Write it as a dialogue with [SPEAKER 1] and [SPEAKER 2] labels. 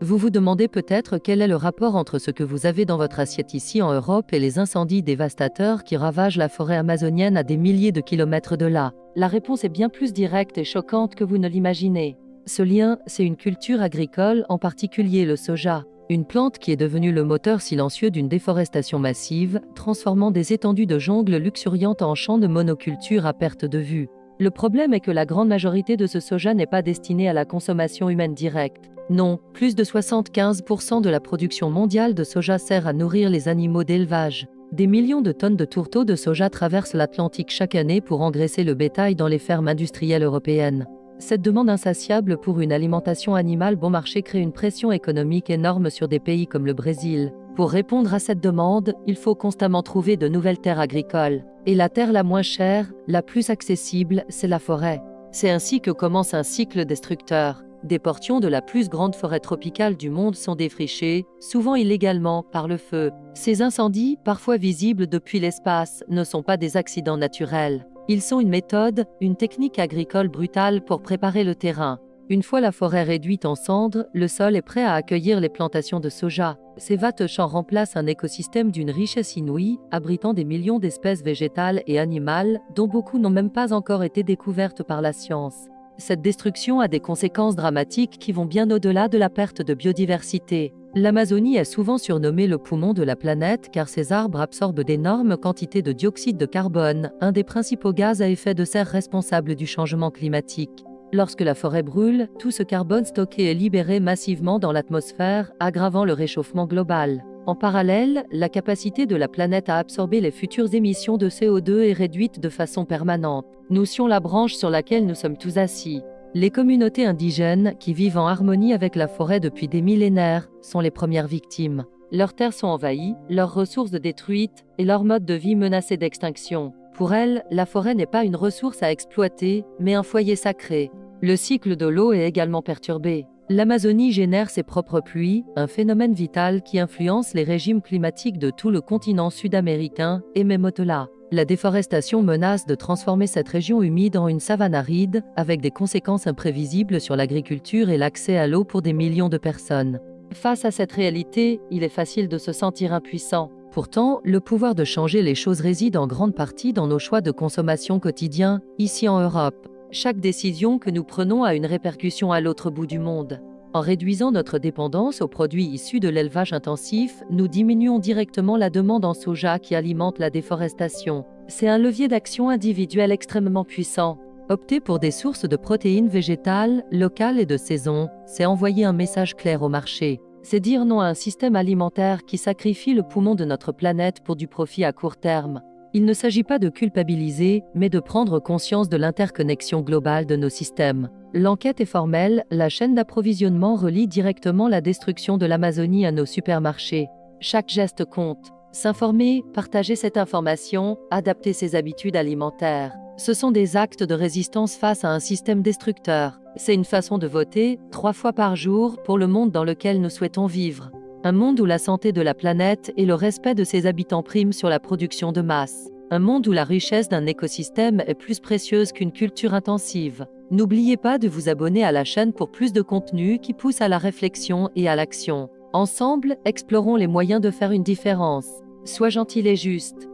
[SPEAKER 1] Vous vous demandez peut-être quel est le rapport entre ce que vous avez dans votre assiette ici en Europe et les incendies dévastateurs qui ravagent la forêt amazonienne à des milliers de kilomètres de là. La réponse est bien plus directe et choquante que vous ne l'imaginez. Ce lien, c'est une culture agricole, en particulier le soja. Une plante qui est devenue le moteur silencieux d'une déforestation massive, transformant des étendues de jungle luxuriantes en champs de monoculture à perte de vue. Le problème est que la grande majorité de ce soja n'est pas destiné à la consommation humaine directe. Non, plus de 75% de la production mondiale de soja sert à nourrir les animaux d'élevage. Des millions de tonnes de tourteaux de soja traversent l'Atlantique chaque année pour engraisser le bétail dans les fermes industrielles européennes. Cette demande insatiable pour une alimentation animale bon marché crée une pression économique énorme sur des pays comme le Brésil. Pour répondre à cette demande, il faut constamment trouver de nouvelles terres agricoles. Et la terre la moins chère, la plus accessible, c'est la forêt. C'est ainsi que commence un cycle destructeur. Des portions de la plus grande forêt tropicale du monde sont défrichées, souvent illégalement, par le feu. Ces incendies, parfois visibles depuis l'espace, ne sont pas des accidents naturels. Ils sont une méthode, une technique agricole brutale pour préparer le terrain. Une fois la forêt réduite en cendres, le sol est prêt à accueillir les plantations de soja. Ces vastes champs remplacent un écosystème d'une richesse inouïe, abritant des millions d'espèces végétales et animales, dont beaucoup n'ont même pas encore été découvertes par la science. Cette destruction a des conséquences dramatiques qui vont bien au-delà de la perte de biodiversité. L'Amazonie est souvent surnommée le poumon de la planète car ses arbres absorbent d'énormes quantités de dioxyde de carbone, un des principaux gaz à effet de serre responsables du changement climatique. Lorsque la forêt brûle, tout ce carbone stocké est libéré massivement dans l'atmosphère, aggravant le réchauffement global. En parallèle, la capacité de la planète à absorber les futures émissions de CO2 est réduite de façon permanente. Notion la branche sur laquelle nous sommes tous assis. Les communautés indigènes, qui vivent en harmonie avec la forêt depuis des millénaires, sont les premières victimes. Leurs terres sont envahies, leurs ressources détruites et leur mode de vie menacé d'extinction. Pour elles, la forêt n'est pas une ressource à exploiter, mais un foyer sacré. Le cycle de l'eau est également perturbé. L'Amazonie génère ses propres pluies, un phénomène vital qui influence les régimes climatiques de tout le continent sud-américain et même au-delà. La déforestation menace de transformer cette région humide en une savane aride, avec des conséquences imprévisibles sur l'agriculture et l'accès à l'eau pour des millions de personnes. Face à cette réalité, il est facile de se sentir impuissant. Pourtant, le pouvoir de changer les choses réside en grande partie dans nos choix de consommation quotidiens, ici en Europe. Chaque décision que nous prenons a une répercussion à l'autre bout du monde. En réduisant notre dépendance aux produits issus de l'élevage intensif, nous diminuons directement la demande en soja qui alimente la déforestation. C'est un levier d'action individuel extrêmement puissant. Opter pour des sources de protéines végétales, locales et de saison, c'est envoyer un message clair au marché. C'est dire non à un système alimentaire qui sacrifie le poumon de notre planète pour du profit à court terme. Il ne s'agit pas de culpabiliser, mais de prendre conscience de l'interconnexion globale de nos systèmes. L'enquête est formelle, la chaîne d'approvisionnement relie directement la destruction de l'Amazonie à nos supermarchés. Chaque geste compte. S'informer, partager cette information, adapter ses habitudes alimentaires. Ce sont des actes de résistance face à un système destructeur. C'est une façon de voter, 3 fois par jour, pour le monde dans lequel nous souhaitons vivre. Un monde où la santé de la planète et le respect de ses habitants priment sur la production de masse. Un monde où la richesse d'un écosystème est plus précieuse qu'une culture intensive. N'oubliez pas de vous abonner à la chaîne pour plus de contenu qui pousse à la réflexion et à l'action. Ensemble, explorons les moyens de faire une différence. Sois gentil et juste.